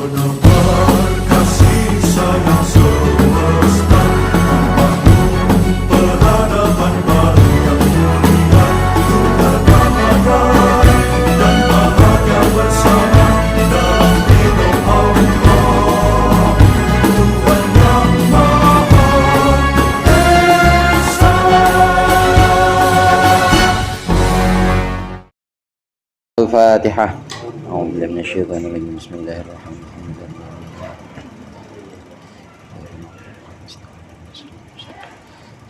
Menebar kasih sayang semesta, membangun peradaban baru yang mulia, untuk kedamaian dan bahagia bersama dalam ridho Allah, Tuhan yang Maha Esa. Al-Fatihah. A'udzubillahi minasyaitonir rajim. Bismillahirrahmanirrahim.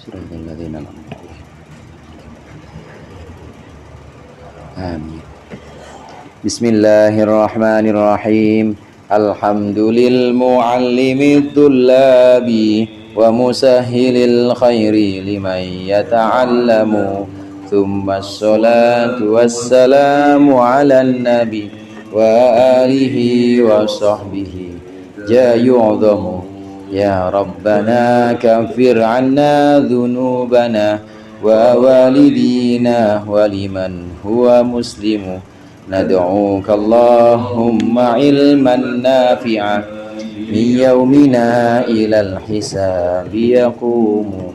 Shiratal ladzina an'amta 'alaihim. Amin. Bismillahirrahmanirrahim. Alhamdulil muallimid dullabi wa musahhilil khairi liman yata'allamu. Thumma assalatu wassalamu ala nabi wa alihi wa sahbihi jayu'udhamu. Ya Rabbana kafir anna dhunubana wa walidina wa liman huwa muslimu. Nad'uka Allahumma ilman nafi'a min yawmina ilal hisabi yaqumu.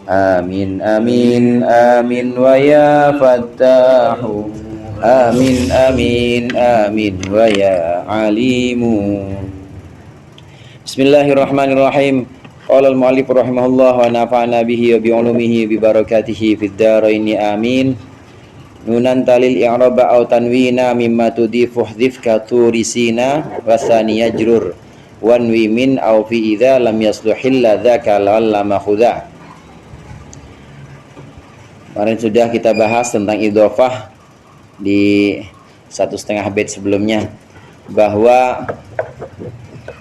Amin amin amin wa ya fattahu. Amin amin amin wa ya alimu. Bismillahirrahmanirrahim. Qala al-mu'allif rahimahullah wa nafa'ana bihi wa bi'ulumihi bi barakatihi fid dharain amin. Nunan talil i'raba aw tanwina mimma tudifu hdhif ka turisina wa thaniya jrur wanwi min aw fi idza lam yasluhilla dzaka la'allama khudha. Kemarin sudah kita bahas tentang idhofah di 1,5 bait sebelumnya, bahwa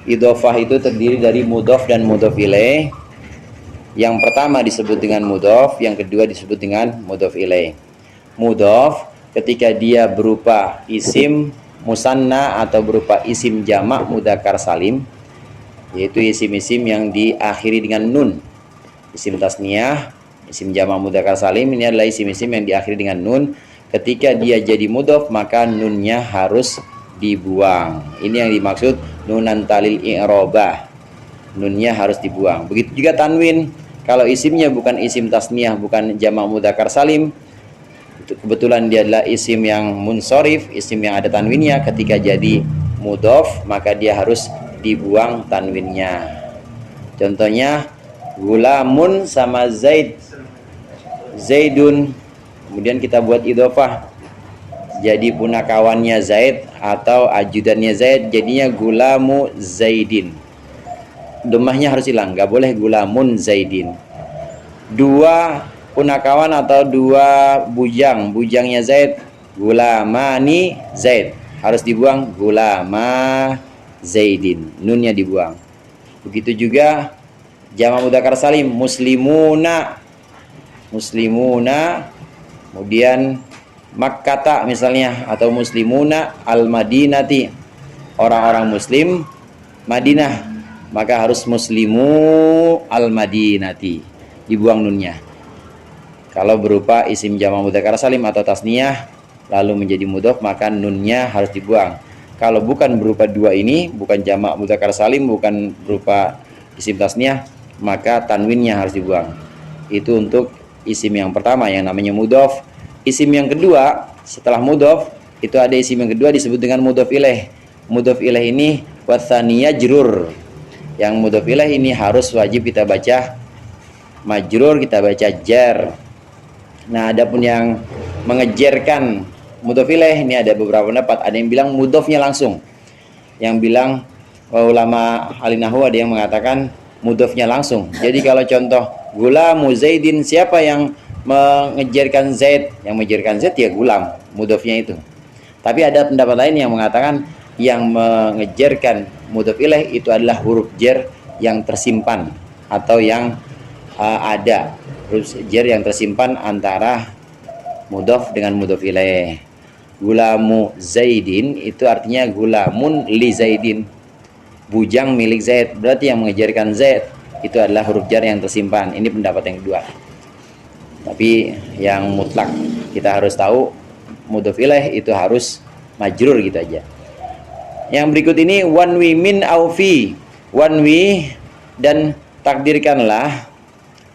idhofah itu terdiri dari mudhof dan mudhof ilaih. Yang pertama disebut dengan mudhof, yang kedua disebut dengan mudhof ilaih. Mudhof ketika dia berupa isim musanna atau berupa isim jamak mudzakkar salim, yaitu isim-isim yang diakhiri dengan nun. Isim tasniyah, isim jamak mudzakkar salim ini adalah isim-isim yang diakhiri dengan nun. Ketika dia jadi mudhof maka nunnya harus dibuang. Ini yang dimaksud nunan talil i'robah. Nunnya harus dibuang. Begitu juga tanwin. Kalau isimnya bukan isim tasniyah, bukan jamak mudzakkar salim, kebetulan dia adalah isim yang munsorif, isim yang ada tanwinnya, ketika jadi mudhof maka dia harus dibuang tanwinnya. Contohnya gulamun sama zaid, zaidun, kemudian kita buat idhofah jadi punakawannya Zaid atau ajudannya Zaid, jadinya gulamu Zaidin. Domahnya harus hilang, nggak boleh gulamun Zaidin. Dua punakawan atau dua bujang, bujangnya Zaid, gulamani Zaid, harus dibuang gulama Zaidin, nunnya dibuang. Begitu juga jamak mudzakkar salim, muslimuna, muslimuna, kemudian Makkata misalnya, atau muslimuna al-madinati, orang-orang muslim Madinah, maka harus muslimu al-madinati, dibuang nunnya. Kalau berupa isim jamak mudzakkar salim atau tasniyah lalu menjadi mudhof maka nunnya harus dibuang. Kalau bukan berupa dua ini, bukan jamak mudzakkar salim, bukan berupa isim tasniyah, maka tanwinnya harus dibuang. Itu untuk isim yang pertama yang namanya mudhof. Isim yang kedua setelah mudhof itu ada isim yang kedua disebut dengan mudhof ilaih. Mudhof ilaih ini wathaniya jrur. Yang mudhof ilaih ini harus wajib kita baca majrur, kita baca jar. Nah, adapun yang mengejarkan mudhof ilaih ini ada beberapa pendapat. Ada yang bilang mudhofnya langsung. Yang bilang ulama ahli nahwu ada yang mengatakan mudhofnya langsung. Jadi kalau contoh gulamu Zaidin, siapa yang mengejarkan Zaid? Yang mengejarkan Zaid ya gulam, mudhofnya itu. Tapi ada pendapat lain yang mengatakan yang mengejarkan mudhof ilaih itu adalah huruf jar yang tersimpan atau yang ada huruf jar yang tersimpan antara mudhof dengan mudhof ilaih. Gulamu Zaidin itu artinya gulamun li Zaidin, bujang milik Zaid. Berarti yang mengejarkan Zaid itu adalah huruf jar yang tersimpan. Ini pendapat yang kedua. Tapi yang mutlak kita harus tahu mudhof ilaih itu harus majrur gitu aja. Yang berikut ini wanwi min au fi. Wanwi dan takdirkanlah,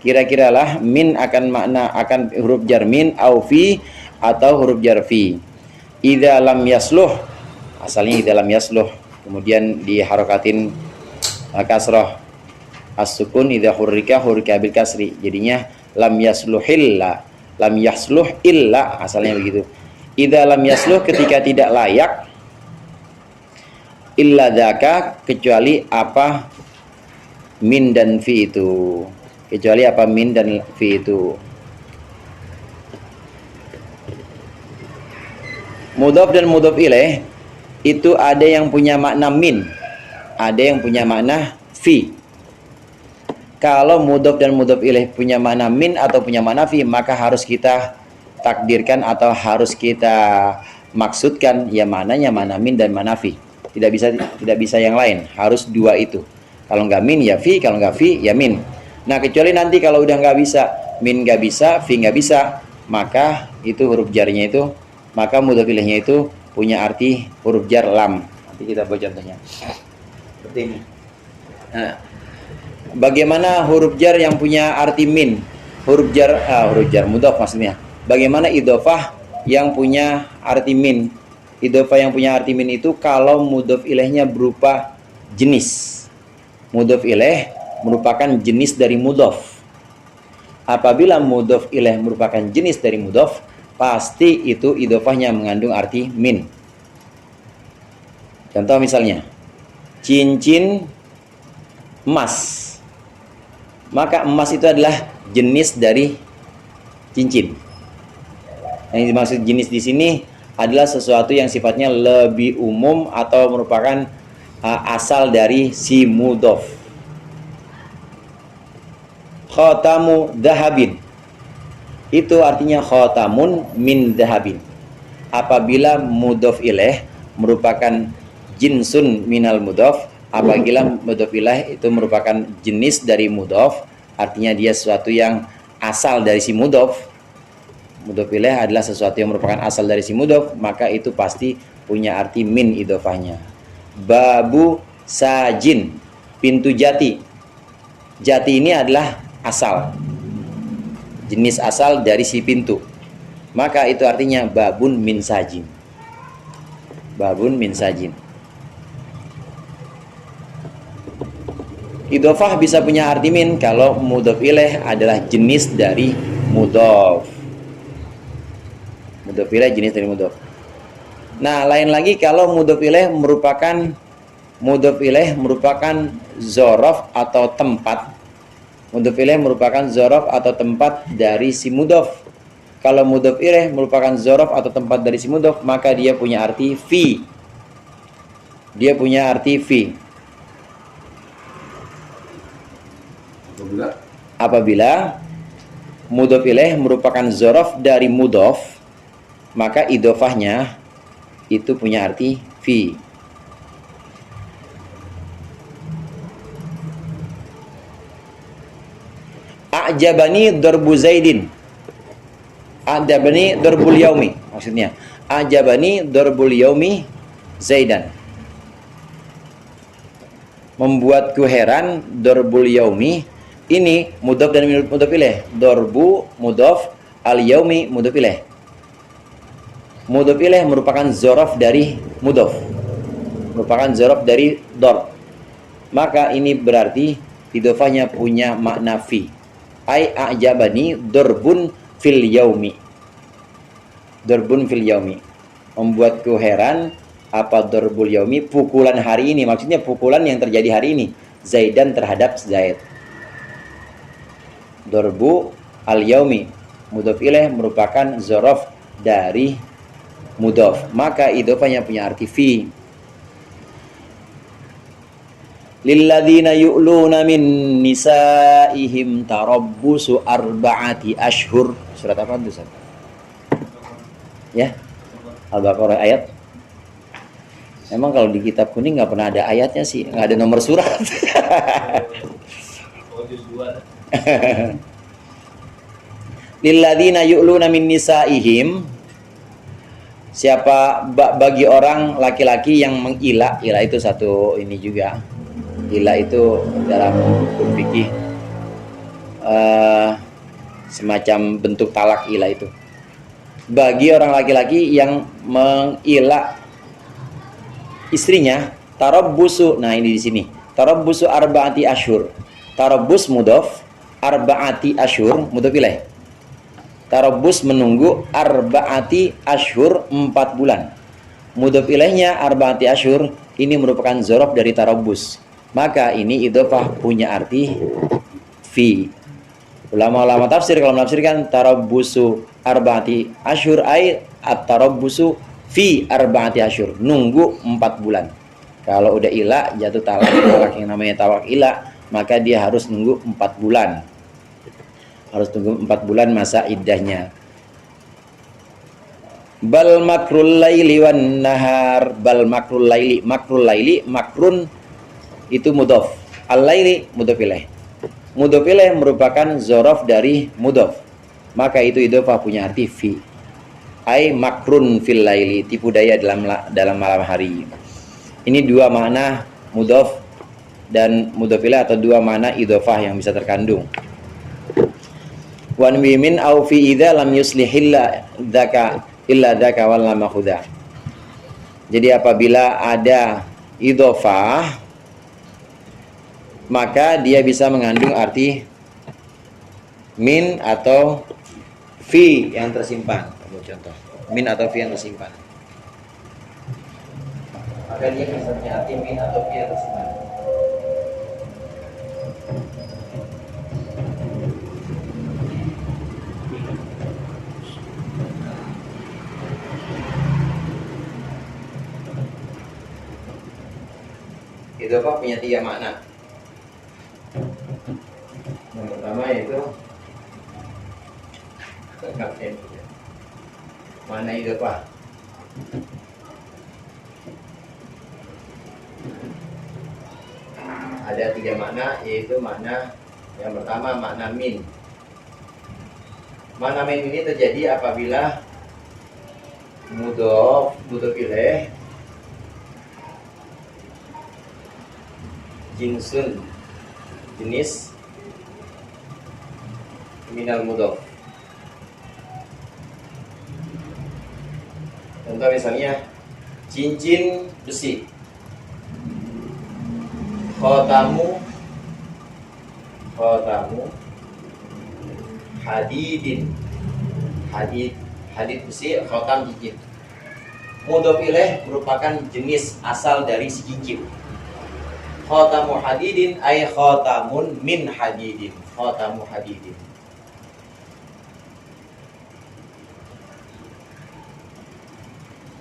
kira-kiralah min akan makna akan huruf jar min au fi atau huruf jar fi. Idza lam yasluh, asalnya idza lam yasluh, kemudian diharokatin kasrah. As-sukun idza hurrika bil kasri. Jadinya lam yasluhilla, lam yasluh illa, asalnya begitu. Idza lam yasluh, ketika tidak layak, illa dzaka, kecuali apa min dan fi itu. Kecuali apa min dan fi itu. Mudhaf dan mudhaf ilaih itu ada yang punya makna min, ada yang punya makna fi. Kalau mudhaf dan mudhaf ilaih punya makna min atau punya makna fi, maka harus kita takdirkan atau harus kita maksudkan ya mananya mana min dan mana fi. Tidak bisa yang lain, harus dua itu. Kalau nggak min ya fi, kalau nggak fi ya min. Nah, kecuali nanti kalau udah nggak bisa, min nggak bisa, fi nggak bisa, maka itu huruf jarnya itu, maka mudhaf ilaihnya itu punya arti huruf jar lam. Nanti kita buat contohnya seperti ini. Nah, bagaimana huruf jar yang punya arti min? Huruf jar mudhaf maksudnya. Bagaimana idhofah yang punya arti min? Idhofah yang punya arti min itu kalau mudhaf ilaihnya berupa jenis. Mudhaf ilaih merupakan jenis dari mudhaf. Apabila mudhaf ilaih merupakan jenis dari mudhaf, pasti itu idhofahnya mengandung arti min. Contoh misalnya, cincin emas. Maka emas itu adalah jenis dari cincin. Yang dimaksud jenis di sini adalah sesuatu yang sifatnya lebih umum atau merupakan asal dari si mudhaf. Khatamu dhahabin, itu artinya khatamun min dhahabin. Apabila mudhaf ilaih merupakan jinsun minal mudhaf, apabila mudhaf ilaih itu merupakan jenis dari mudhaf, artinya dia sesuatu yang asal dari si mudhaf. Mudhaf ilaih adalah sesuatu yang merupakan asal dari si mudhaf, maka itu pasti punya arti min idhofahnya. Babu sajin, pintu jati. Jati ini adalah asal, jenis asal dari si pintu, maka itu artinya babun min sajin. Babun min sajin. Idhofah bisa punya arti min kalau mudhaf ilaih adalah jenis dari mudhaf. Mudhaf ilaih jenis dari mudhaf. Nah, lain lagi kalau mudhaf ilaih merupakan zorof atau tempat. Mudhaf ilaih merupakan zorof atau tempat dari si mudhaf. Kalau mudhaf ilaih merupakan zorof atau tempat dari si mudhaf, maka dia punya arti fi. Dia punya arti fi. Apabila mudhaf ilaih merupakan zorof dari mudhaf, maka idhofahnya itu punya arti fi. A'jabani darbu Zaidin. A'jabani darbul yaumi, maksudnya a'jabani darbul yaumi Zaidan. Membuatku heran darbul yaumi. Ini mudhaf dan mudhaf ilaih. Darbu mudhaf, al yaumi mudhaf ilaih. Mudhaf ilaih merupakan zorof dari mudhaf, merupakan zorof dari darb. Maka ini berarti idhofahnya punya makna fi. Ai a'jabani darbun fil yaumi. Darbun fil yaumi, membuatku heran apa darbul yaumi, pukulan hari ini. Maksudnya pukulan yang terjadi hari ini, Zaidan terhadap Zaid. Darbu al yaumi, mudhaf ilaih merupakan zorof dari mudhaf, maka idhofahnya punya arti fi. Lilladzina yu'luna min nisaihim tarabbusu arba'ati ashhur. Surat apa itu, Ustaz? Ya, Al-Baqarah ayat. Memang kalau di kitab kuning nggak pernah ada ayatnya sih, nggak ada nomor surat. Lilladzina yu'luna min nisaihim, bagi orang laki-laki yang mengila, ila itu satu ini juga. Ila itu dalam hukum fikih semacam bentuk talak, ila itu. Bagi orang laki-laki yang mengila istrinya, tarabbusu. Nah, ini di sini. Tarabbusu arba'ati asyhur. Tarabbus mudhaf, arba'ati asyhur mudhaf ilaih. Tarabbus menunggu, arba'ati asyhur 4 bulan. Mudhaf ilaihnya arba'ati asyhur ini merupakan zorof dari tarabbus. Maka ini idhofah punya arti fi. Ulama-ulama tafsir kalau menafsirkan tarabbusu arba'ati asyhur ay at-tarabbusu fi arba'ati asyhur, nunggu 4 bulan. Kalau udah ila jatuh talak yang namanya talak ila, maka dia harus nunggu 4 bulan. Harus tunggu 4 bulan masa iddahnya. Bal makrul laili wan nahar. Bal makrul laili. Makrul laili, makrun itu mudhaf. Al-laili mudhaf ilaih. Mudhaf ilaih merupakan zorof dari mudhaf. Maka itu idhofah punya arti fi. Ai makrun fil laili, tipu daya dalam malam hari. Ini dua makna mudhaf dan mudhaf ilaih atau dua makna idhofah yang bisa terkandung. Wan min au fi idza lam yuslihilla dzaka illa dzaka wal makhudha. Jadi apabila ada idhofah maka dia bisa mengandung arti min atau fi yang tersimpan. Contoh, min atau fi yang tersimpan. Maka dia bisa punya arti min atau fi yang tersimpan. Idhofah punya 3 makna. Yang pertama yaitu makna idhofah. Ada 3 makna, yaitu makna yang pertama makna min. Makna min ini terjadi apabila mudhaf ilaih jinsun, jenis minal mudhaf. Contoh misalnya cincin besi, khotamu hadidin, hadid besi, khotam cincin. Mudhaf ilaih merupakan jenis asal dari si cincin. Khotamu hadidin ay khotamun min hadidin. Khotamu hadidin.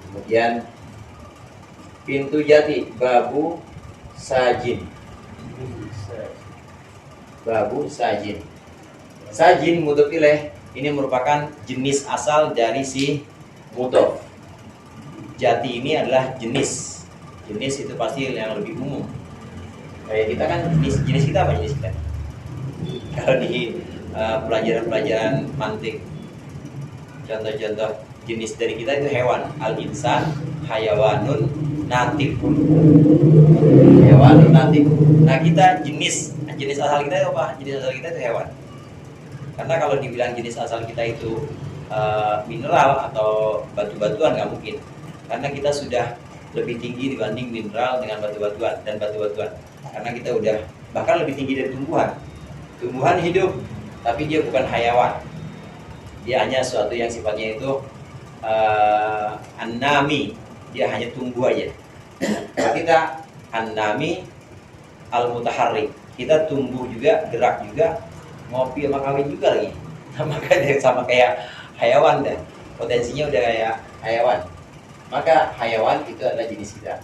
Kemudian pintu jati, babu sajin. Babu sajin. Sajin mudhaf ilaih ini merupakan jenis asal dari si mudhaf. Jati ini adalah jenis. Jenis itu pasti yang lebih umum. Kayak kita kan jenis kita apa jenis kita? Kalau di pelajaran mantik, contoh-contoh jenis dari kita itu hewan, al-insan, hayawanun, natif. Hewanun, natif. Nah kita jenis asal kita itu apa? Jenis asal kita itu hewan. Karena kalau dibilang jenis asal kita itu mineral atau batu-batuan nggak mungkin. Karena kita sudah lebih tinggi dibanding mineral dengan batu-batuan dan batu-batuan. Karena kita udah bahkan lebih tinggi dari tumbuhan. Tumbuhan hidup, tapi dia bukan hayawan. Dia hanya sesuatu yang sifatnya itu annami. Dia hanya tumbuh aja. Kalau kita annami al-mutaharrik, kita tumbuh juga, gerak juga, ngopi sama kawin juga lagi. Maka dia sama kayak hayawan dan potensinya udah kayak hayawan. Maka hayawan itu adalah jenis kita.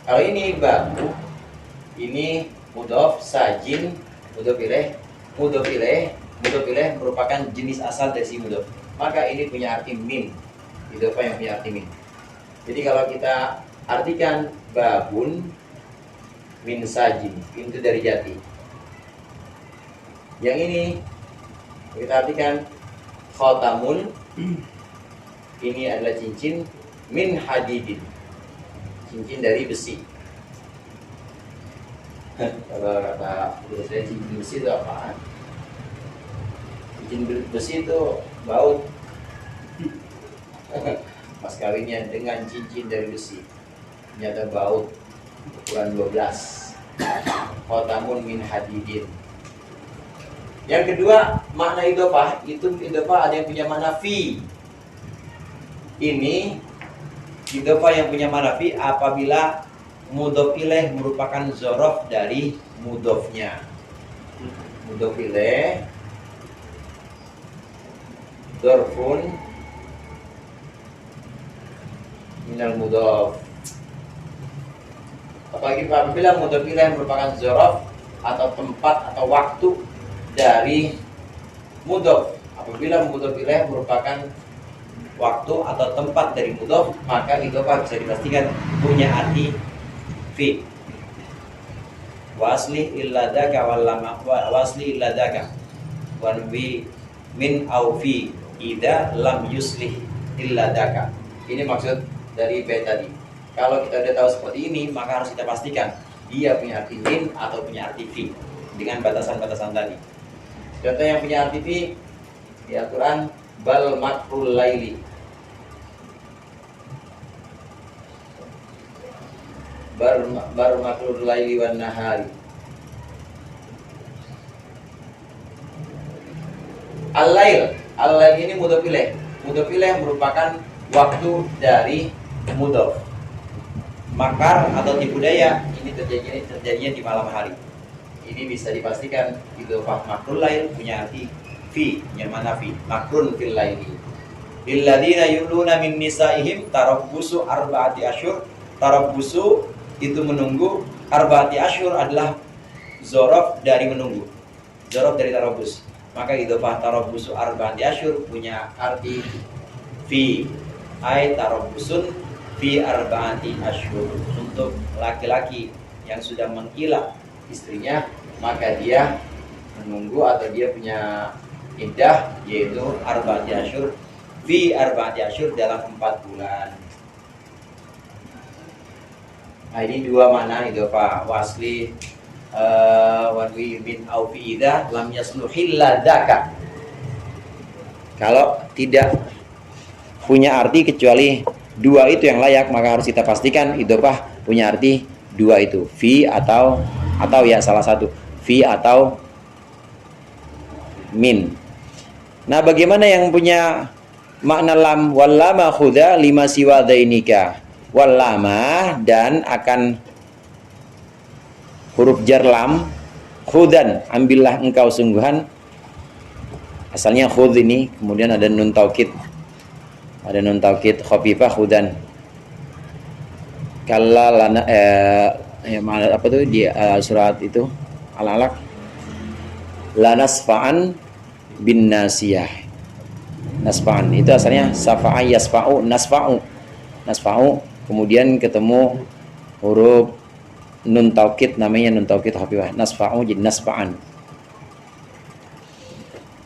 Kalau ini babu, ini mudhaf, sajin, mudhaf ilaih merupakan jenis asal dari si mudhaf. Maka ini punya arti min. Idhofah yang punya arti min. Jadi kalau kita artikan babun min sajin, pintu dari jati. Yang ini kita artikan khotamun, ini adalah cincin, min hadidin, cincin dari besi. Kalau kata guru saya, cincin besi itu apaan? Cincin besi itu baut. Mas kawinnya dengan cincin dari besi, ternyata baut ukuran 12. Khotamun min hadidin. Yang kedua, makna idhofah, itu idhofah ada yang punya makna fi. Ini idhofah yang punya makna fi apabila mudhof ilaih merupakan zorof dari mudhofnya. Mudhof ilaih dzarfun minal mudhof. Apabila mudhof ilaih merupakan zorof atau tempat atau waktu dari mudhof. Apabila mudhof ilaih merupakan waktu atau tempat dari mudhof, maka idhofah bisa dipastikan punya arti fi. Wasli illadaka wallama wasli illadaka wanbi min au fi idza lam yuslih illadaka. Ini maksud dari bait tadi. Kalau kita udah tahu seperti ini, maka harus kita pastikan dia punya arti min atau punya arti fi dengan batasan-batasan tadi. Contoh yang punya arti fi di Al-Quran, bal makrul laili. Bar makrul laili wan nahari. Al-lail, al-lail ini mudhof ilaih. Mudhof ilaih merupakan waktu dari mudhof. Makar atau tipu daya ini terjadinya di malam hari. Ini bisa dipastikan idhofah makrul lail punya arti fi, yang mana fi? Makrun fil laili. Lilladzina yuluna min nisaihim tarabbusu arba'ati asyhur. Tarabbusu itu menunggu, arba'ati asyhur adalah zorof dari menunggu. Zorof dari tarabbus. Maka idhofah tarabbusu arba'ati asyhur punya arti fi. Ai tarabbusun fi arba'ati asyhur. Untuk laki-laki yang sudah mengkilap istrinya, maka dia menunggu atau dia punya iddah, yaitu arba'ati asyhur fi arba'ati asyhur, dalam 4 bulan. Nah, ini dua makna idhofah wasli wanwi min au fi idza lam yasluhil ladaka. Kalau tidak punya arti kecuali dua itu yang layak, maka harus kita pastikan idhofah punya arti dua itu, fi atau ya salah satu, fi atau min. Nah, bagaimana yang punya makna lam? Wallama khudha lima siwa dainika. Wallama, dan akan huruf jar lam, khudan, ambillah engkau sungguhan. Asalnya khud ini, kemudian ada nun taukid. Ada nun taukid khafifah khudan. Kalla lana apa tuh di surat itu Al-Alaq, lanasfa'an bin nasiyah. Nasfa'an itu asalnya safa'a yasfa'u, nasfa'u, kemudian ketemu huruf nun taukid, namanya nun taukid khafifah, nasfa'u jadi nasfa'an.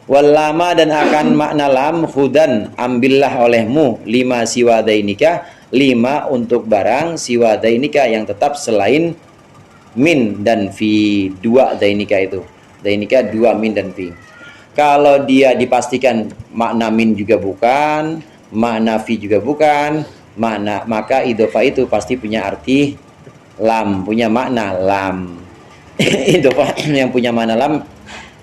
Wallama, dan akan makna lam khudan, ambillah olehmu lima siwadainika, 5 untuk barang siwadainika yang tetap selain min dan fi. 2 dainika itu, dainika 2 min dan fi. Kalau dia dipastikan makna min juga bukan, makna fi juga bukan, maka idhofah itu pasti punya arti lam, punya makna lam. Idhofah yang punya makna lam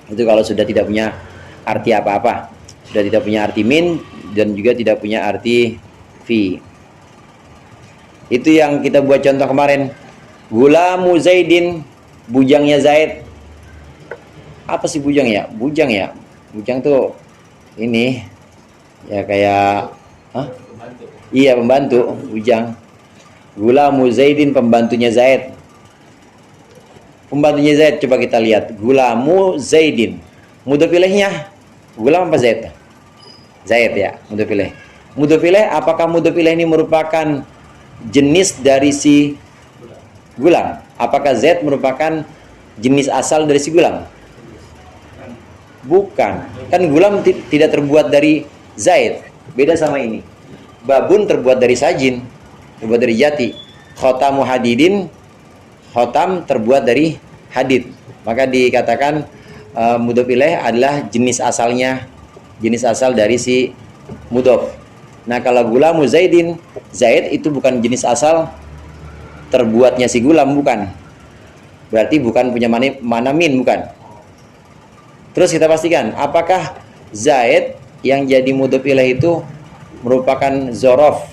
itu kalau sudah tidak punya arti apa-apa, sudah tidak punya arti min dan juga tidak punya arti fi. Itu yang kita buat contoh kemarin. Gulamu Zaidin, bujangnya Zaid. Apa sih bujang ya? Bujang ya. Bujang tuh ini ya kayak pembantu. Iya, pembantu, bujang. Gulamu Zaidin, pembantunya Zaid. Pembantunya Zaid, coba kita lihat. Gulamu Zaidin. Mudhof ilaihnya gulam apa Zaid? Zaid ya, mudhof ilaih. Mudhof ilaih, apakah mudhof ilaih ini merupakan jenis dari si gulam? Apakah Zaid merupakan jenis asal dari si gulam? Bukan. Kan gulam tidak terbuat dari Zaid. Beda sama ini. babun terbuat dari sajin, terbuat dari jati. Khotamu hadidin, khotam terbuat dari hadid. Maka dikatakan mudhof ilaih adalah jenis asalnya, jenis asal dari si mudhof. Nah, kalau gulamu zaidin, zaid itu bukan jenis asal terbuatnya si gulam, bukan. Berarti bukan punya mana min, bukan. Terus kita pastikan apakah zaid yang jadi mudhof ilaih itu merupakan zorof,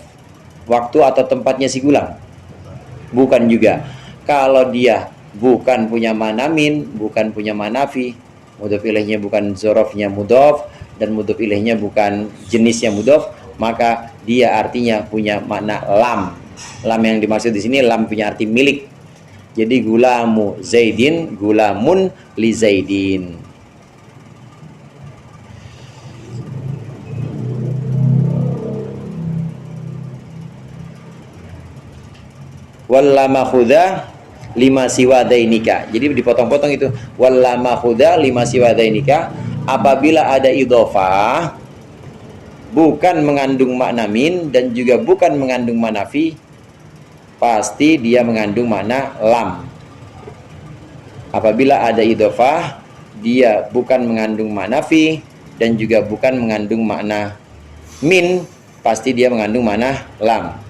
waktu atau tempatnya si gulam? Bukan juga. Kalau dia bukan punya mana min, bukan punya manafi, mudhof ilaihnya bukan zorofnya mudhof, dan mudhof ilaihnya bukan jenisnya mudhof, maka dia artinya punya makna lam. Lam yang dimaksud di sini lam punya arti milik. Jadi gulamu zaidin, gulamun li zaidin. Wallama khuda lima siwadainika. Jadi dipotong-potong itu. Wallama khuda lima siwadainika. Apabila ada idhofah bukan mengandung makna min dan juga bukan mengandung manafi, pasti dia mengandung makna lam. Apabila ada idhofah, dia bukan mengandung manafi dan juga bukan mengandung makna min, pasti dia mengandung makna lam.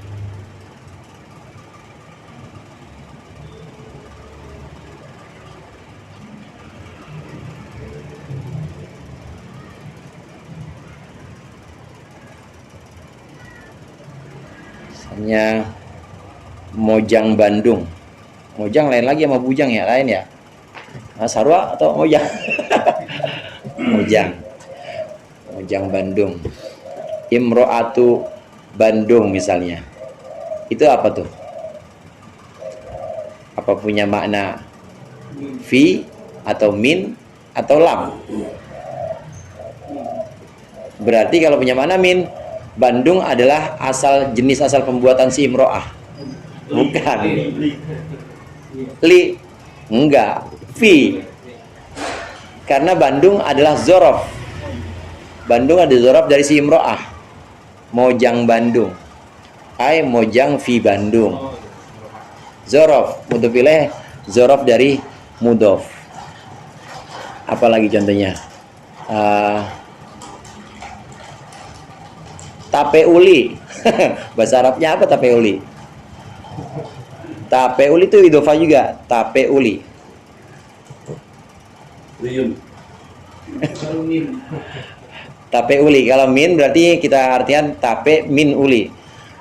Misalnya Mojang Bandung. Mojang lain lagi sama bujang ya, lain ya. Sarwa atau Mojang? Mojang. Mojang Bandung. Imro'atu Bandung misalnya. Itu apa tuh? Apa punya makna fi atau min atau lam? Berarti kalau punya makna min, Bandung adalah jenis asal pembuatan si imro'ah. Bukan. Li. Enggak. Fi. Karena Bandung adalah zorof. Bandung ada zorof dari si imro'ah. Mojang Bandung. Ai mojang fi Bandung. Zorof. Mudhof ilaih zorof dari mudhof. Apalagi contohnya? Tapeuli. Bahasa Arabnya apa tapeuli? Tapeuli itu idhofah juga. Tapeuli. Tapeuli. Kalau min berarti kita artian tape min uli.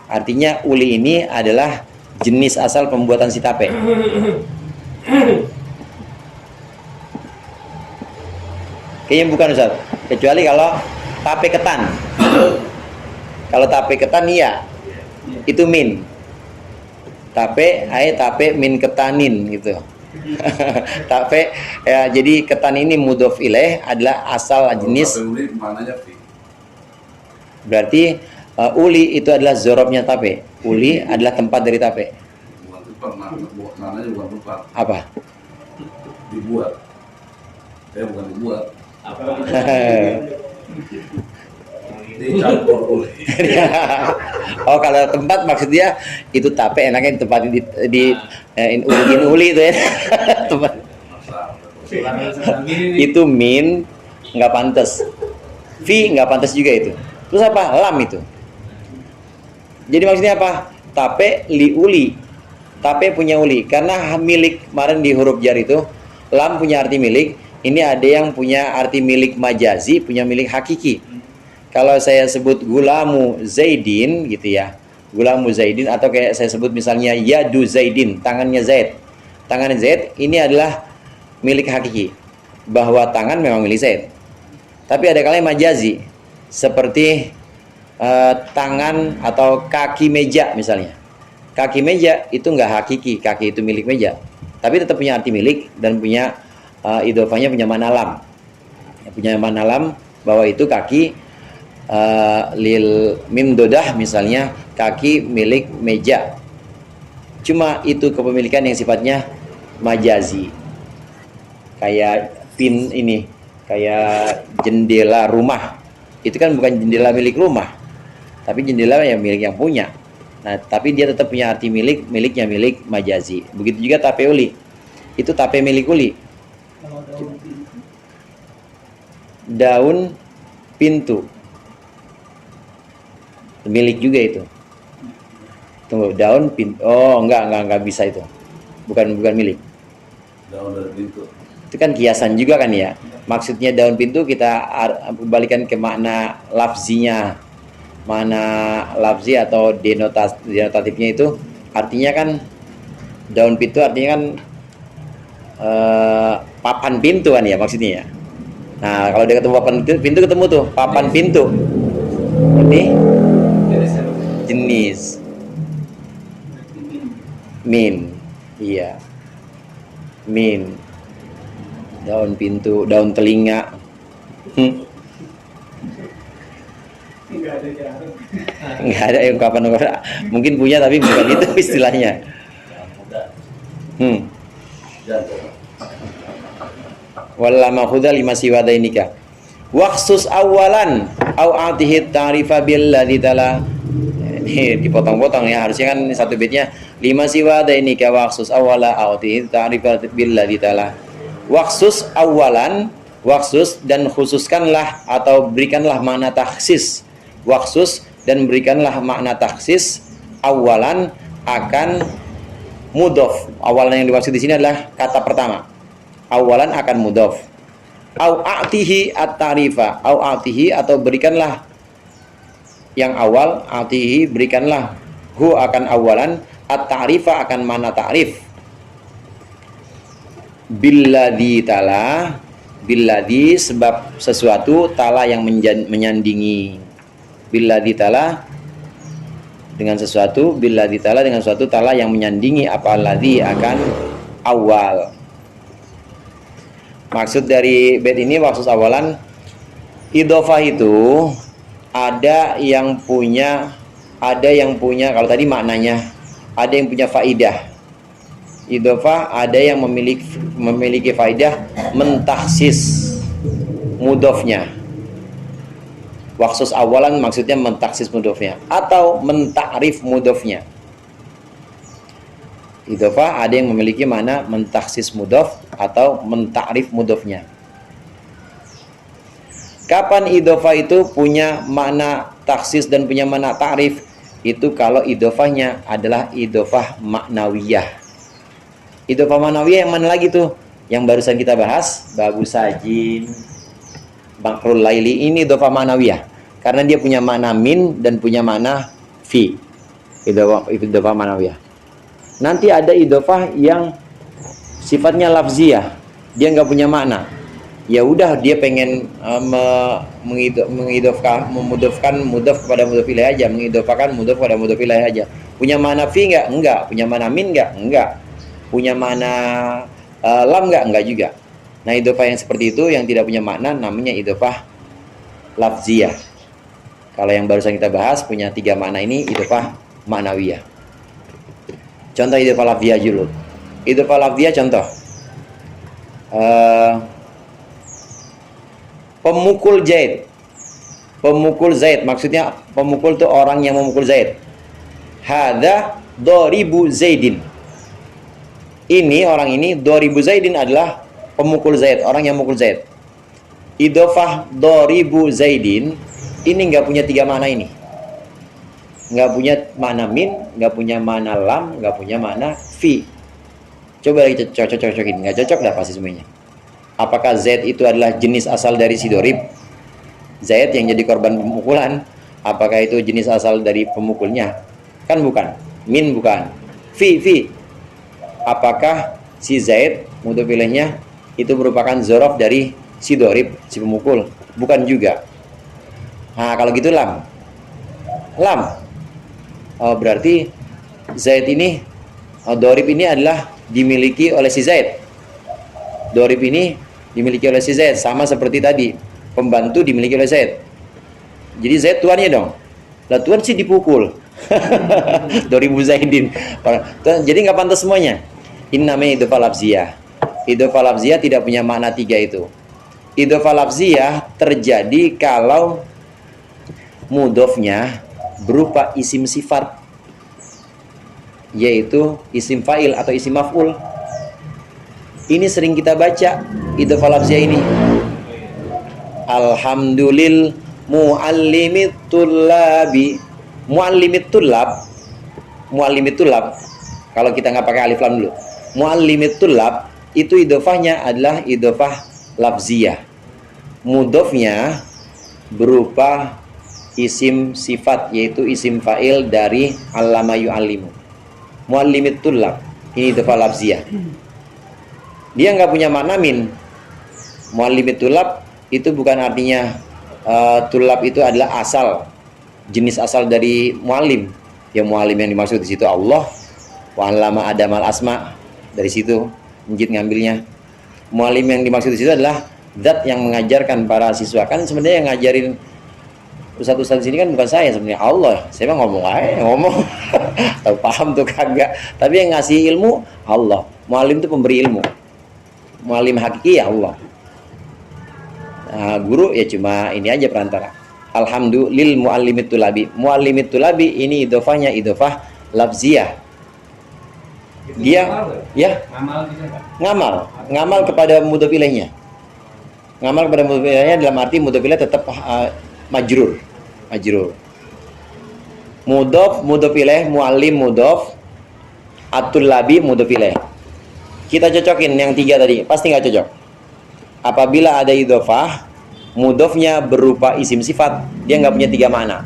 Artinya uli ini adalah jenis asal pembuatan si tape. Kayaknya bukan, Ustaz. Kecuali kalau tape ketan. Kalau tape ketan iya, itu min. Tape min ketanin gitu. Tape ya, jadi ketan ini mudhof ilaih adalah asal jenis. Berarti uli itu adalah zorobnya tape. Uli adalah tempat dari tape. Apa? Dibuat. Bukan dibuat. Dicampur uli. Oh, kalau tempat maksudnya itu tape enaknya tempat di uli itu ya. Tempat. Itu min nggak pantas. Fi nggak pantas juga itu. Terus apa? Lam itu. Jadi maksudnya apa? Tape li uli. Tape punya uli. Karena milik kemarin di huruf jar itu, lam punya arti milik. Ini ada yang punya arti milik majazi, punya milik hakiki. Kalau saya sebut gulamu Zaidin gitu ya, gulamu Zaidin, atau kayak saya sebut misalnya yadu Zaidin, tangannya Zaid. Tangan Zaid ini adalah milik hakiki, bahwa tangan memang milik Zaid. Tapi ada kalanya majazi, seperti tangan atau kaki meja misalnya. Kaki meja itu nggak hakiki, kaki itu milik meja, tapi tetap punya arti milik dan punya idhofahnya punya makna lam. Punya makna lam bahwa itu kaki lil mimdodah misalnya, kaki milik meja. Cuma itu kepemilikan yang sifatnya majazi. Kayak pin ini, kayak jendela rumah. Itu kan bukan jendela milik rumah. tapi jendela yang milik yang punya. Nah, tapi dia tetap punya arti milik, miliknya milik majazi. Begitu juga tape uli. Itu tape milik uli. Kalau daun pintu, Daun pintu. Milik juga itu. Tunggu, daun pintu. Oh, enggak bisa itu. Bukan milik. Daun dari pintu. Itu kan kiasan juga kan ya. Maksudnya daun pintu kita balikan ke makna lafzinya. Mana lafzi atau denotatifnya itu artinya kan daun pintu artinya kan papan pintu kan ya maksudnya ya. Nah, kalau dia ketemu papan pintu ketemu tuh papan pintu. Ini jenis min. Iya. Min. Daun pintu, daun telinga. nggak ada jarum. Nggak ada yang kapan mungkin punya tapi bukan itu istilahnya. Jangan. Walla makhudha lima siwadainika waqsus awalan au atihi ta'rifa billadzi tala. Ini dipotong-potong ya, harusnya kan satu baitnya lima siwadainika waqsus awala au atihi ta'rifa billadzi tala. Waqsus awalan, waqsus dan khususkanlah atau berikanlah makna taksis. Waqsus dan berikanlah makna taksis awalan akan mudhof. Awalan yang dimaksud di sini adalah kata pertama. Awalan akan mudhof. Au a'tihi at-ta'rifa. Au a'tihi atau berikanlah yang awal, a'tihi berikanlah hu akan awalan, at-ta'rifa akan mana ta'rif. Billadzi tala, billadzi sebab sesuatu tala yang menyandingi. Billadzi tala dengan sesuatu, billadzi tala dengan sesuatu tala yang menyandingi apa ladzi akan awal. Maksud dari bait ini maksud awalan idhofah itu ada yang punya kalau tadi maknanya ada yang punya faidah. Idhofah ada yang memiliki faidah mentaksis mudhofnya. Waksus awalan maksudnya mentaksis mudhofnya atau mentakrif mudhofnya. Idhofah ada yang memiliki makna mentaksis mudhof atau mentakrif mudhofnya. Kapan idhofah itu punya makna taksis dan punya makna takrif? Itu kalau idhofahnya adalah idhofah maknawiyah. Idhofah maknawiyah yang mana lagi tuh? Yang barusan kita bahas, bagus sajin, bakrul laili, ini idhofah maknawiyah. Karena dia punya makna min dan punya makna fi. Idhofah maknawiyah. Nanti ada idhofah yang sifatnya lafziyah, dia nggak punya makna. Ya udah dia pengen memudhofkan mudhof kepada mudhof ilaih aja, mengidhofahkan mudhof kepada mudhof ilaih aja. Punya makna fi nggak? Enggak. Punya makna min nggak? Enggak. Punya makna lam nggak? Enggak juga. Nah, idhofah yang seperti itu yang tidak punya makna namanya idhofah lafziyah. Kalau yang barusan kita bahas punya 3 makna ini idhofah maknawiyah. Contoh idhofah lafziyah dulu. Idhofah lafziyah contoh. Pemukul Zaid. Pemukul Zaid maksudnya pemukul itu orang yang memukul Zaid. Hadza doribu Zaidin. Ini orang ini doribu Zaidin adalah pemukul Zaid, orang yang memukul Zaid. Idhofah doribu Zaidin ini nggak punya 3 makna ini. Nggak punya makna min, nggak punya makna lam, nggak punya makna fi. Coba kita cocok-cocokin, nggak cocok dah pasti semuanya. Apakah Zaid itu adalah jenis asal dari si dorib? Zaid yang jadi korban pemukulan, apakah itu jenis asal dari pemukulnya? Kan bukan. Min bukan. Fi. Apakah si Zaid mudhof ilaihnya itu merupakan zorof dari si dorib, si pemukul? Bukan juga. Nah, kalau gitu lam. Oh, berarti Zaid ini, dorib ini adalah dimiliki oleh si Zaid. Dorib ini dimiliki oleh si Zaid, sama seperti tadi pembantu dimiliki oleh Zaid. Jadi Zaid tuannya dong. Lah tuan sih dipukul. Doribu Zaidin. Jadi nggak pantas semuanya. Ini namanya idhofah lafziyah. Idhofah lafziyah tidak punya makna 3 itu. Idhofah lafziyah terjadi kalau mudhofnya berupa isim sifat, yaitu isim fa'il atau isim maf'ul. Ini sering kita baca idhofah lafziyah ini. Alhamdulil muallimit tullabi. Muallimit tullab, muallimit tullab, kalau kita nggak pakai alif lam dulu, muallimit tullab itu idhofahnya adalah idhofah lafziyah. Mudhofnya berupa isim sifat, yaitu isim fa'il dari allama yu'allimu. Muallimit tullab, ini idhofah lafziyah. Dia nggak punya makna min. Muallimit tullab itu bukan artinya tullab itu adalah asal, jenis asal dari muallim. Ya, muallim yang dimaksud di situ Allah, wa 'allama adamal asma, dari situ Njid ngambilnya. Muallim yang dimaksud di situ adalah zat yang mengajarkan para siswa. Kan sebenarnya yang ngajarin ustaz-ustaz di sini kan bukan saya sebenarnya, Allah. Saya mah ngomong aja, ngomong. Tahu paham tuh kagak. Tapi yang ngasih ilmu Allah. Muallim itu pemberi ilmu. Muallim hakiki ya Allah. Nah, guru ya cuma ini aja perantara. Alhamdulillah muallimit tulabi. Muallimit tulabi ini idhofahnya idhofah lafziyah. Dia ya ngamal kepada mudhof ilaihnya. Ngamal kepada mudhof ilaihnya dalam arti mudhof ilaih tetap majrur. Mudhof ilaih, muallim mudhof, at-tullabi mudhof ilaih. Kita cocokin yang tiga tadi, pasti nggak cocok. Apabila ada idhofah, mudhofnya berupa isim sifat, dia nggak punya tiga makna.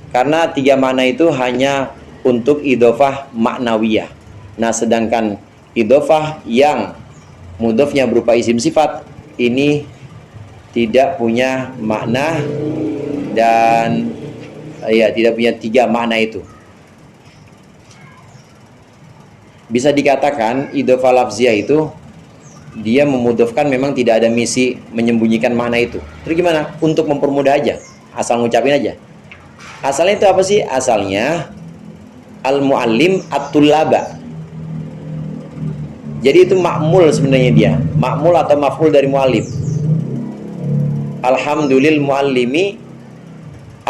Karena tiga makna itu hanya untuk idhofah maknawiyah. Nah, sedangkan idhofah yang mudhofnya berupa isim sifat ini tidak punya makna dan ya tidak punya tiga makna itu. Bisa dikatakan idhofah lafziyah itu dia memudhofkan, memang tidak ada misi menyembunyikan makna itu. Terus gimana? Untuk mempermudah aja, asal ngucapin aja. Asalnya itu apa sih? Asalnya al-muallim at-tullaba. Jadi itu ma'mul sebenarnya dia. Ma'mul atau maf'ul dari muallim. Alhamdulil muallimi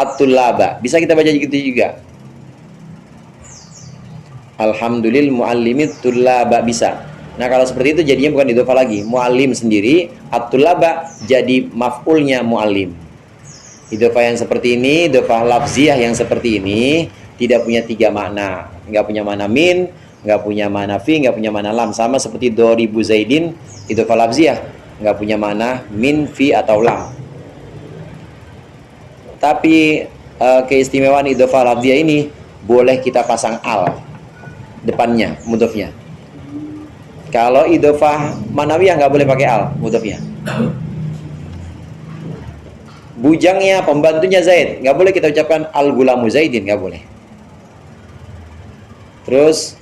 at-tullaba. Bisa kita baca gitu juga. Alhamdulil muallimi at-tullaba, bisa. Nah, kalau seperti itu jadinya bukan idhofah lagi. Muallim sendiri, at-tullaba jadi maf'ulnya muallim. Idhofah yang seperti ini, idhofah lafziyah yang seperti ini tidak punya tiga makna. Nggak punya makna min, nggak punya makna fi, nggak punya makna lam. Sama seperti doribu zaidin, idhofah lafziyah, nggak punya makna min, fi atau lam. Tapi keistimewaan idhofah lafziyah ini boleh kita pasang al depannya, mudhofnya. Kalau idhofah manawiyah nggak boleh pakai al mudhofnya. Bujangnya, pembantunya Zaid, nggak boleh kita ucapkan al-gulamu Zaidin, nggak boleh. Terus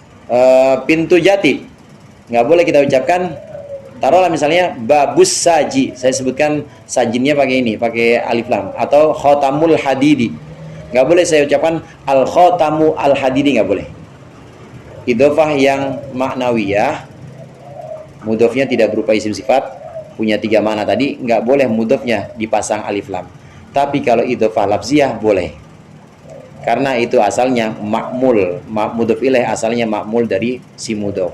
pintu jati, nggak boleh kita ucapkan, taruhlah misalnya babus saji, saya sebutkan sajinnya pakai ini, pakai alif lam, atau khotamul hadidi, nggak boleh saya ucapkan al-khotamu al-hadidi, nggak boleh. Idhofah yang maknawiyah, mudhofnya tidak berupa isim sifat, punya tiga makna tadi, nggak boleh mudhofnya dipasang alif lam. Tapi kalau idhofah lafziyah boleh, karena itu asalnya ma'mul, mudhof ilaih asalnya ma'mul dari si mudhof.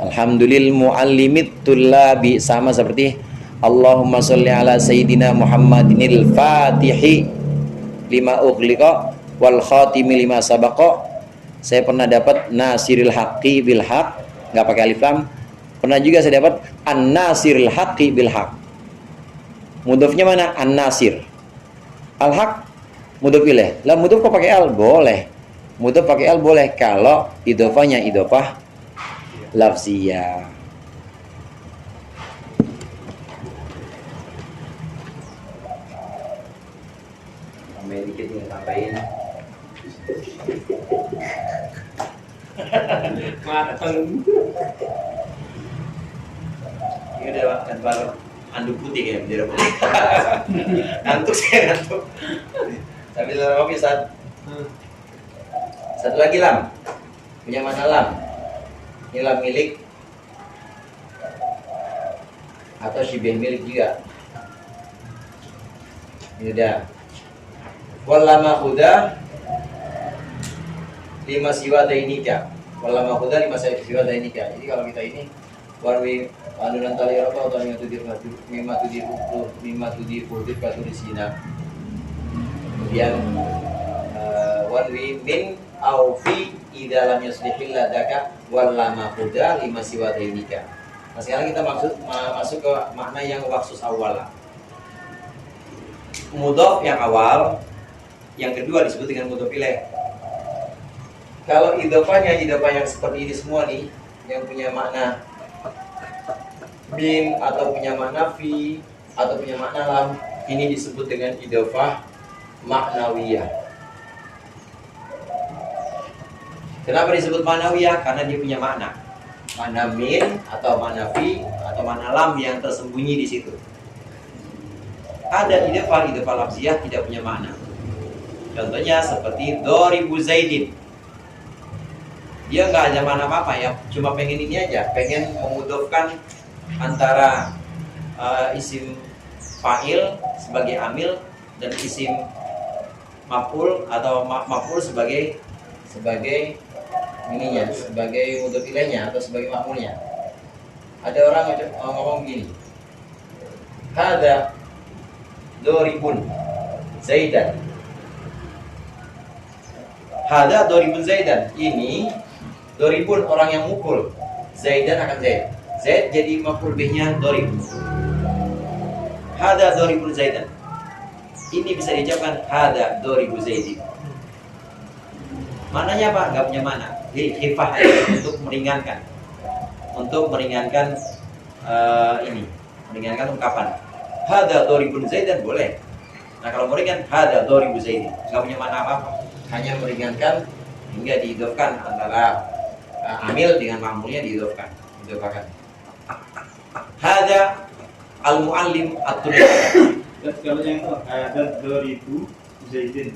Alhamdulillah muallimit tullabi, sama seperti Allahumma sholli ala sayyidina Muhammadinil fatihi lima ughliqa wal khatimi lima sabaqa. Saya pernah dapat nasiril haqqi bil haq, nggak pakai alif lam. Pernah juga saya dapat an-nasiril haqqi bil haq. Mudhofnya mana? An-nasir. Al-haq mudhof ilaih. Lah mudhof kok pakai al? Boleh. Mudhof pakai al boleh kalau idhofahnya idhofah lafziyah. Tambahin dikit nih, tambahin. Mateng. Ini udah gambar anduk putih ya, bendera putih. Ngantuk saya, ngantuk. Sambil ngopi saat. Satu lagi lam. Punya mana lam? Ini lam milik atau syibih milik juga. Ini udah. wala makhuda lima siwa dainika. Wala makhuda lima siwa dainika. Jadi kalau kita ini warwi anunan tali apa atau mimma tudir kudit katulisina. Kemudian warwi min au fi idza lam yuslihil ladaka wala makhuda lima siwa dainika. Nah, sekarang kita masuk ke makna yang waksus awal. Mudhof yang awal, yang kedua disebut dengan mudhof ilaih. Kalau idhofah yang seperti ini semua nih, yang punya makna min atau punya makna fi atau punya makna lam, ini disebut dengan idhofah maknawiyah. Kenapa disebut maknawiyah? Karena dia punya makna min atau makna fi atau makna lam yang tersembunyi di situ. Ada idhofah lafziyah tidak punya makna. Contohnya seperti doribu Zaidin. Dia nggak ada makna apa-apa ya, cuma pengen ini aja, pengen memudofkan antara isim fa'il sebagai amil dan isim maf'ul atau maf'ul sebagai ininya, sebagai mudhof ilaihnya atau sebagai maf'ulnya. Ada orang ngomong begini, hada doribun Zaidan. Hada doribun Zaidan. Ini doribun orang yang mukul. Zaidan akan Zaid. Zaid jadi maf'ul bihnya dorib. Hada doribun Zaidan. Ini bisa diucapkan hada doribu Zaidin. Maknanya apa? Gak punya mana. Khifah untuk meringankan. Untuk meringankan ini, meringankan ungkapan. Hada doribun Zaidan boleh. Nah kalau meringan hada doribu Zaidin, gak punya mana apa-apa. Hanya meringankan hingga diidhofkan antara amil dengan ma'mulnya diidhofkan. Hada al-muallim at-tulab. Kalau yang itu ada 2000 Zaidin.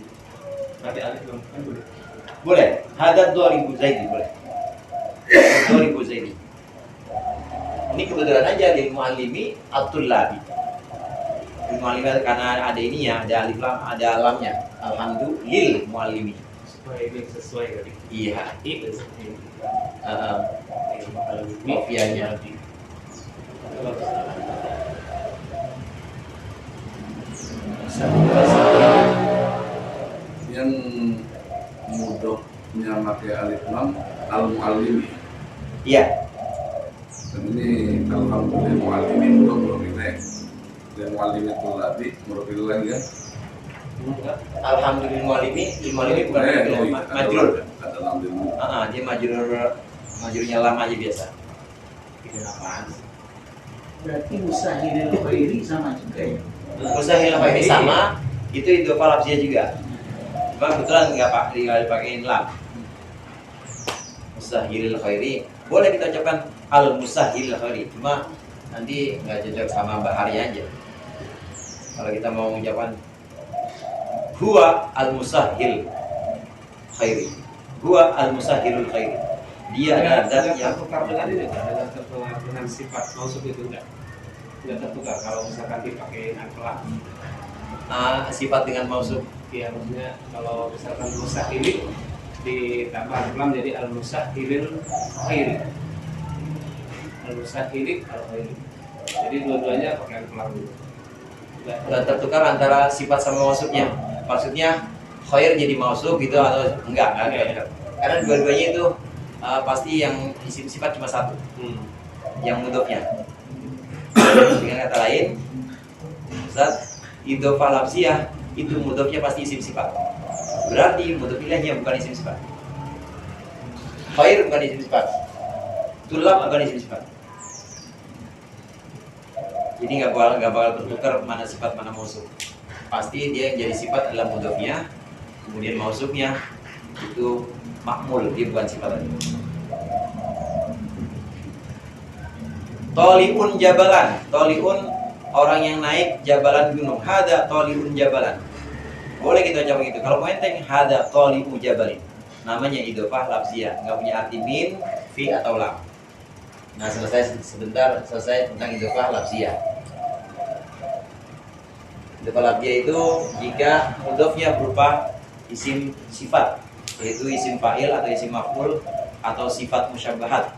Pakai alif dong, kan boleh. Boleh. Hada 2000 Zaidin boleh. 2000 Zaidin. Ini kebetulan aja di muallimi at-tullabi. Di muallimi karena ada ini ya, ada alif lam, ada lamnya. Alhamdulillah muallimi. Supaya ini sesuai tadi. Iya. Itu seperti ini. Mafianya. Yang mudhofnya pakai alif lam al-muallimi. Iya. Dan ini alhamdulillah muallimi mudhof belum ilaih. Dan muallimi tulabi mudhof ilaih ya. Alhamdulillah muallimi bukan majrur. Ada lam dulu. Dia majrurnya lama aja biasa. Itu apaan? Berarti mustahilil khairi sama juga ya. Mustahil khairi sama, itu idhofah lafziyah juga. Cuma kebetulan nggak dipakein lam. Mustahilil khairi boleh kita ucapkan al mustahil khairi, cuma nanti nggak cocok sama bahari aja. Kalau kita mau mengucapkan huwa al mustahil khairi, huwa al mustahilul khairi, dia adalah zat yang tertukar dengan ini, ada tertukar dengan sifat mausuf itu enggak tertukar kalau misalkan dipakai akhlak. Sifat dengan mausuf. Iya, maksudnya kalau misalkan mustahili ditambah lam jadi al-mustahilil khairi. Al-mustahili al-khairi. Jadi dua-duanya pakai akhlak dulu. Dan tertukar antara sifat sama mausufnya. Maksudnya khair jadi mausuf gitu atau enggak? Karena dua-duanya itu pasti yang isim sifat cuma satu, yang mudhofnya. Dengan kata lain, Ustaz, idhofah lafziyah itu mudhofnya pasti isim sifat. Berarti mudhof ilaihnya bukan isim sifat. Khair bukan isim sifat. Tulab bukan isim sifat. Jadi nggak bakal tertukar mana sifat mana mausuf. Pasti dia yang jadi sifat adalah mudhofnya, kemudian mausufnya itu makmul, dia bukan sifat lagi. Toliun jabalan, toliun orang yang naik jabalan gunung. Hada toliun jabalan. Boleh kita ucapkan gitu. Kalau mau enteng, hada toliu jabalin. Namanya idhofah lafziyah, nggak punya arti min, fi atau lam. Nah selesai tentang idhofah lafziyah. Idhofah lafziyah itu jika mudhofnya berupa isim sifat, yaitu isim fa'il atau isim maf'ul atau sifat musyabbahat.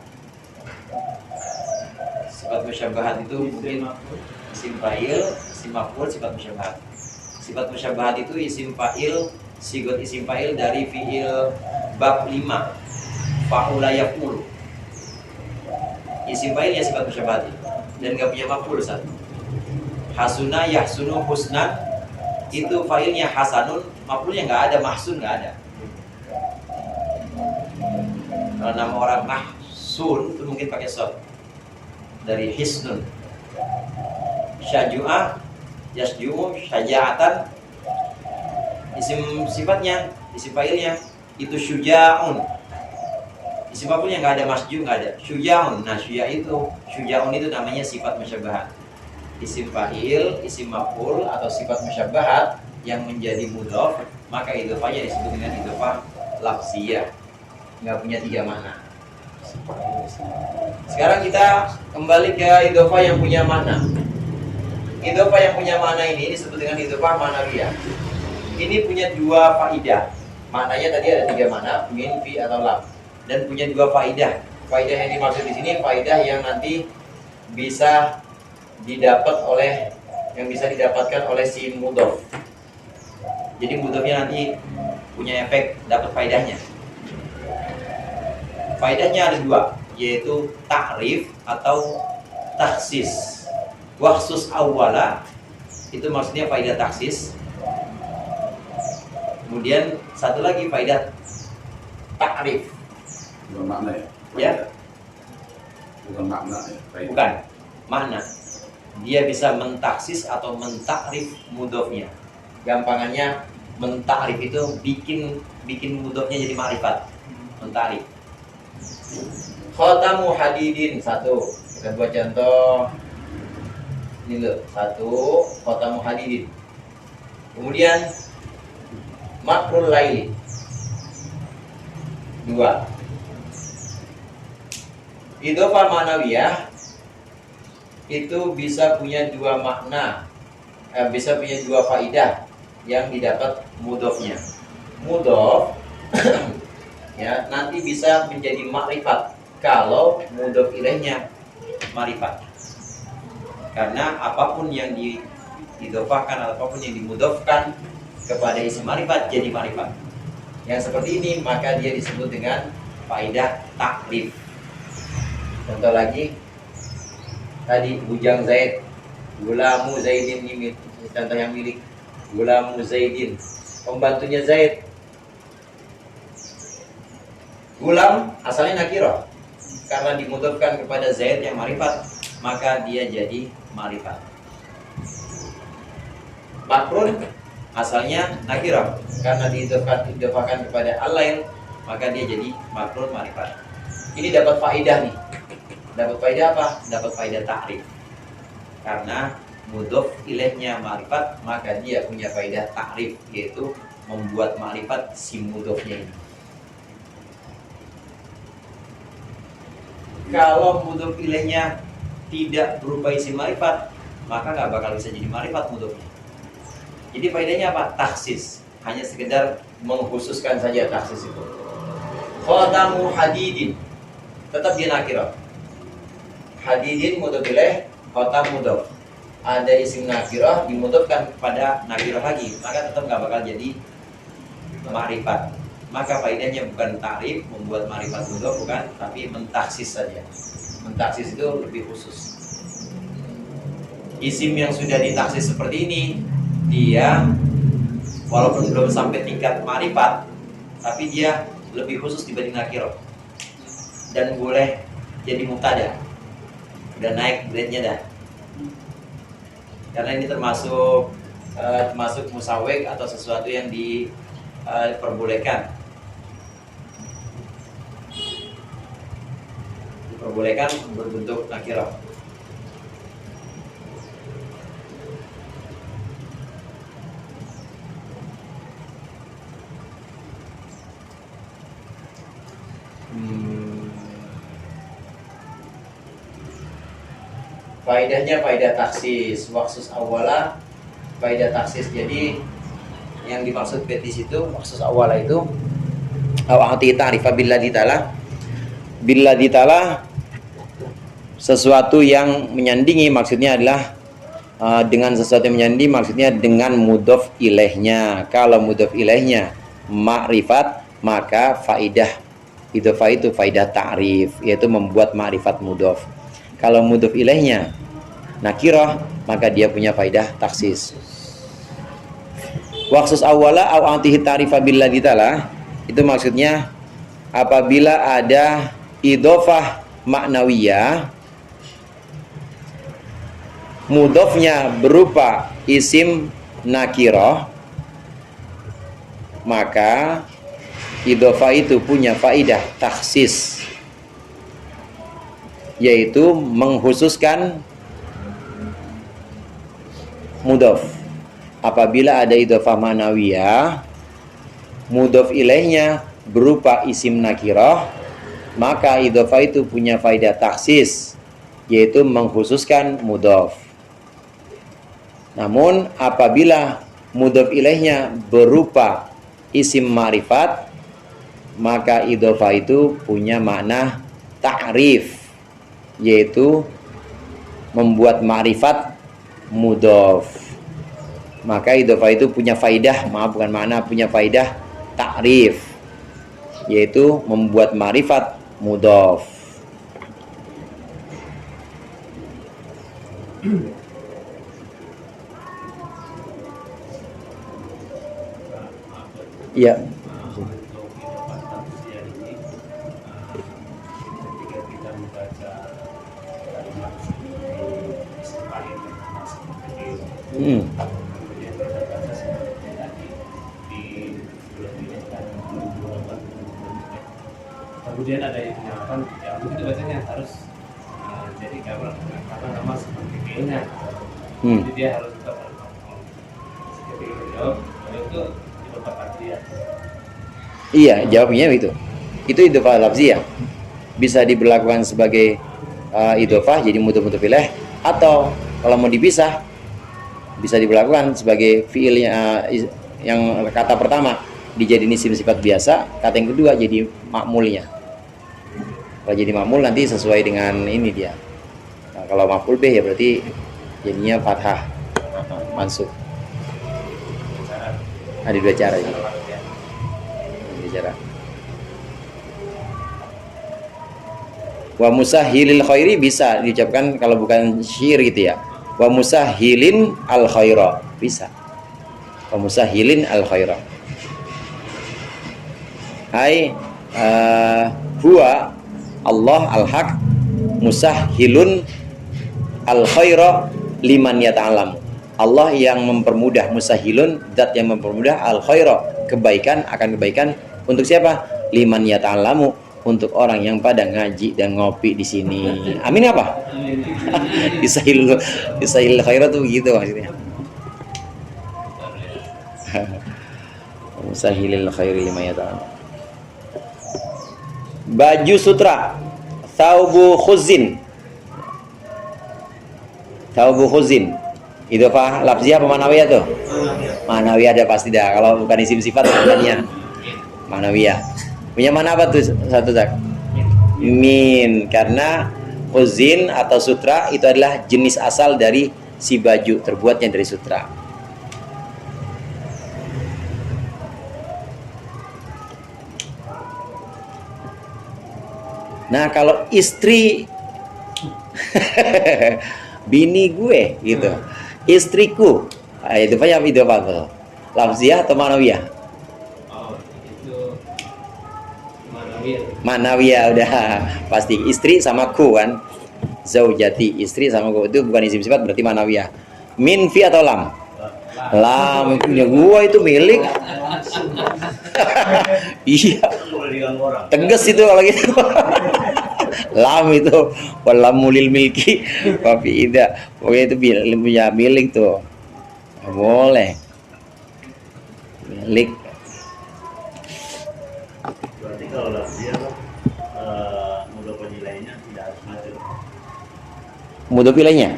Sifat musyabbahat itu mungkin isim fa'il, isim maf'ul, sifat musyabbahat. Sifat musyabbahat itu isim fa'il, sigot isim fa'il dari fi'il bab 5, fa'ula yaf'ulu. Isim fa'ilnya sifat musyabbahat dan gak punya maf'ul satu. Hasuna yahsunu husnan itu fa'ilnya hasanun, maf'ulnya nggak ada, mahsun nggak ada. Kalau nama orang mahsun itu mungkin pakai shad dari hisnun. Syaju'ah yasju'u syaja'atan, isim sifatnya, isim fa'ilnya itu syuja'un. Isim maf'ulnya nggak ada, masju nggak ada, syuja'un. Nah syuja'un itu namanya sifat musyabbahat. Isim fa'il, isim maf'ul atau sifat musyabbahat yang menjadi mudhof, maka idhofahnya disebut dengan idhofah lafziyah. Nggak punya 3 makna. Sekarang kita kembali ke idhofah yang punya makna. Idhofah yang punya makna ini disebut dengan idhofah ma'nawiyah. Ini punya 2 faidah. Maknanya tadi ada 3 makna, min, fi atau lam, dan punya 2 faidah. Faidah yang dimaksud di sini faidah yang nanti bisa didapatkan oleh si mudhof. Jadi mudhofnya nanti punya efek dapat faidahnya. Faidahnya ada 2, yaitu ta'rif atau taksis. Waksus awwala itu maksudnya faidah taksis. Kemudian satu lagi faidah ta'rif. Bukan makna ya? Ya. Bukan makna ya? Baik. Bukan makna. Dia bisa mentaksis atau mentakrif mudhofnya. Gampangannya mentakrif itu bikin mudhofnya jadi ma'rifat. Mentakrif. Khatamu hadidin 1. Kita buat contoh. Ini loh, 1 khatamu hadidin. Kemudian makrul laili 2. Idhofah ma'nawiyah itu bisa punya 2 makna, bisa punya 2 faidah yang didapat mudhofnya. Mudhof ya nanti bisa menjadi makrifat kalau mudhof ilaihnya marifat. Karena apapun yang diidhofahkan atau apapun yang dimudhofkan kepada isim marifat jadi marifat. Yang seperti ini maka dia disebut dengan faidah takrif. Contoh lagi tadi bujang Zaid, gulamu Zaidin, ini contoh yang milik gulamu Zaidin, pembantunya Zaid. Gulam asalnya nakirah, karena dimudhofkan kepada Zaid yang marifat maka dia jadi marifat. Makrun asalnya nakirah, karena diidhofahkan kepada al-lail maka dia jadi makrun marifat. Ini dapat faedah nih. Dapat faedah apa? Dapat faedah ta'rif. Karena mudhof ilaihnya ma'rifat, maka dia punya faedah ta'rif, yaitu membuat ma'rifat si mudhofnya ini. Kalau mudhof ilaihnya tidak berupa isim ma'rifat, maka nggak bakal bisa jadi ma'rifat mudhofnya. Jadi faedahnya apa? Taksis. Hanya sekedar mengkhususkan saja taksis itu. Khatamu hadidin, tetap dia nakirah. Hadidin mudhof ilaih, khatam mudhof. Ada isim nakirah dimudhofkan pada nakirah lagi, maka tetap nggak bakal jadi ma'rifat. Maka faedahnya bukan ta'rif, membuat ma'rifat mudhof, bukan, tapi mentaksis saja. Mentaksis itu lebih khusus. Isim yang sudah ditaksis seperti ini, dia walaupun belum sampai tingkat ma'rifat, tapi dia lebih khusus dibanding nakirah. Dan boleh jadi mubtada. Udah naik grade-nya dah. Karena ini termasuk musawwik atau sesuatu yang diperbolehkan. Diperbolehkan berbentuk nakirah. Faedahnya faedah taksis, waksus awala faidah taksis. Jadi yang dimaksud di situ maksud awal itu awati ta'rifa billadzi ta'ala sesuatu yang menyandingi, maksudnya adalah dengan sesuatu yang menyandingi maksudnya dengan mudhof ilaihnya. Kalau mudhof ilaihnya ma'rifat, maka faidah idhofah itu faidah ta'rif, yaitu membuat ma'rifat mudhof. Kalau mudhof ilaihnya nakirah, maka dia punya faidah taksis. Waksus awwala au antihi ta'rifa billadzi ta'ala, itu maksudnya apabila ada idhofah maknawiyah, mudhofnya berupa isim nakirah, maka idhofah itu punya faidah taksis, yaitu mengkhususkan mudhof. Apabila ada idhofah ma'nawiyah, mudhof ilaihnya berupa isim nakirah, maka idhofah itu punya faidah taksis, yaitu mengkhususkan mudhof. Namun apabila mudhof ilaihnya berupa isim ma'rifat, maka idhofah itu punya makna ta'rif, yaitu membuat ma'rifat mudhof. Maka idhofah itu punya faidah, bukan makna, punya faidah ta'rif, yaitu membuat ma'rifat mudhof. Iya. Ketika kita membaca kalimat kemudian kita baca seperti tadi di bulan ini kan kemudian ada yang menyatakan ya begitu bacanya harus jadi karena nama seperti keinginan, jadi dia harus tetap ketika kita jawab itu iya, jawabnya itu idhofah lafziyah. Bisa diberlakukan sebagai idhofah jadi mudhof ilaih, atau kalau mau dipisah bisa diberlakukan sebagai fiilnya yang kata pertama dijadiin isim sifat biasa, kata yang kedua jadi makmulnya. Kalau jadi makmul nanti sesuai dengan ini dia. Nah, kalau maf'ul bih ya berarti jadinya fathah mansub. Ada dua cara ya. Cara. Wa musahhilil khairi bisa diucapkan kalau bukan syair gitu ya. Wa musahhilin al khaira bisa. Wa musahhilin al khaira. Hai huwa Allah al haq musahhilun al khaira liman yata'alam. Allah yang mempermudah, musahhilun zat yang mempermudah al khaira kebaikan, akan kebaikan untuk siapa? Liman yata'allamu, untuk orang yang pada ngaji dan ngopi di sini. Amin apa? Isahil khairat tuh begitu maksudnya. Musahilil khairi liman yata'allamu. Baju sutra, thawbu khuzin. Thawbu khuzin. Idhofah lafziyah apa manawiyah tuh? Manawiyah ada pasti dah. Kalau bukan isim sifat maknanya manawiyah. Punya mana apa tuh satu tak? Min, karena khuzin atau sutra itu adalah jenis asal dari si baju, terbuatnya dari sutra. Nah, kalau istri bini gue gitu. Istriku. Nah, itu apa tuh? Lafziyah atau manawiyah? Oh, itu manawiyah. Manawiyah udah pasti. Istri sama ku kan. Zaujati, istri sama ku itu bukan isim sifat, berarti manawiyah. Min fi atau lam? Lam, punya gua itu milik. Iya. Tegas itu kalau gitu. Lam itu walamulil milki tapi tidak, pokoknya itu punya milik tuh, nggak boleh milik. Berarti kalau dia mudhof nilainya tidak harus majrur. Mudhof ilaihnya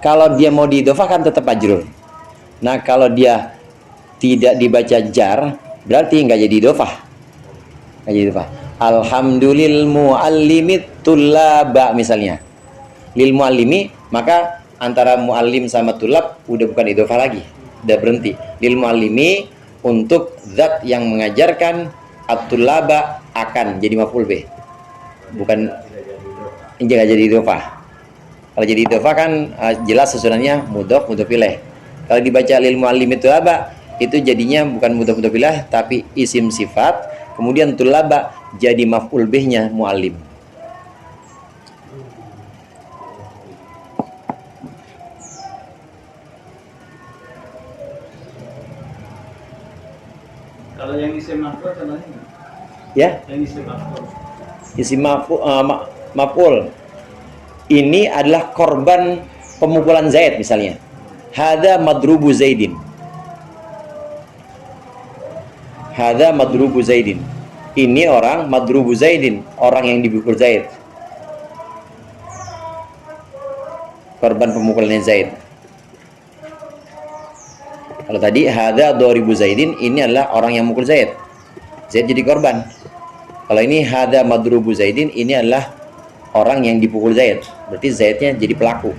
kalau dia mau diidhofah kan tetap majrur. Nah, kalau dia tidak dibaca jar, berarti nggak jadi idhofah. Nggak jadi idhofah. Alhamdulil muallimit tullaba misalnya. Lil muallimi, maka antara muallim sama tulab udah bukan idhofah lagi. Udah berhenti. Lil muallimi untuk zat yang mengajarkan, at-tullaba akan jadi maf'ul bih. Bukan nggak jadi idhofah. Kalau jadi idhofah kan jelas susunannya mudhof mudhof ilaih. Kalau dibaca lil muallim tulaba itu jadinya bukan mudhof mudhof ilaih tapi isim sifat, kemudian tulaba jadi maf'ul bihnya muallim. Kalau yang isim maf'ul contohnya nggak? Ya, Yang isim maf'ul. isim maf'ul ini adalah korban pemukulan Zaid misalnya. Hadza madrubu Zaidin. Hadza madrubu Zaidin. Ini orang madrubu Zaidin, orang yang dipukul Zaid. Korban pemukulannya Zaid. Kalau tadi hadza doribu Zaidin, ini adalah orang yang mukul Zaid. Zaid jadi korban. Kalau ini hadza madrubu Zaidin, ini adalah orang yang dipukul Zaid. Berarti Zaidnya jadi pelaku.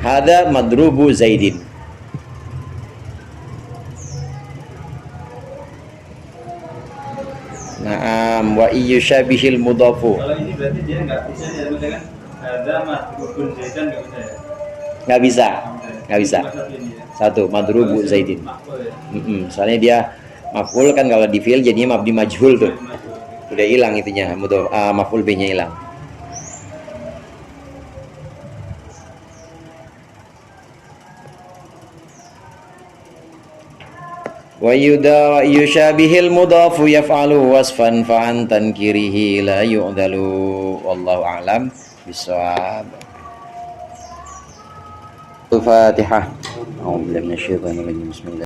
Hadza madrubu Zaidin. Naam wa iyyushabihil mudhafu. Kalau ini berarti dia nggak bisa ya, misalkan ada madrubun Zaidan nggak bisa ya? Nggak bisa. Nggak bisa. Cuma satu ini ya. Satu madrubu Kalau Zaidin. maf'ul ya. Soalnya dia maf'ul kan kalau di fi'il jadinya mabni majhul tuh. Maf'ul. Udah hilang itunya, maf'ul bih-nya hilang. Wa yushabihil mudhafu yaf'alu wasfan fa an tankirihi la yu'dalu wallahu a'lam bissawab. Al-Fatihah. A'udzu billahi minasyaitonir rajim. Bismillah.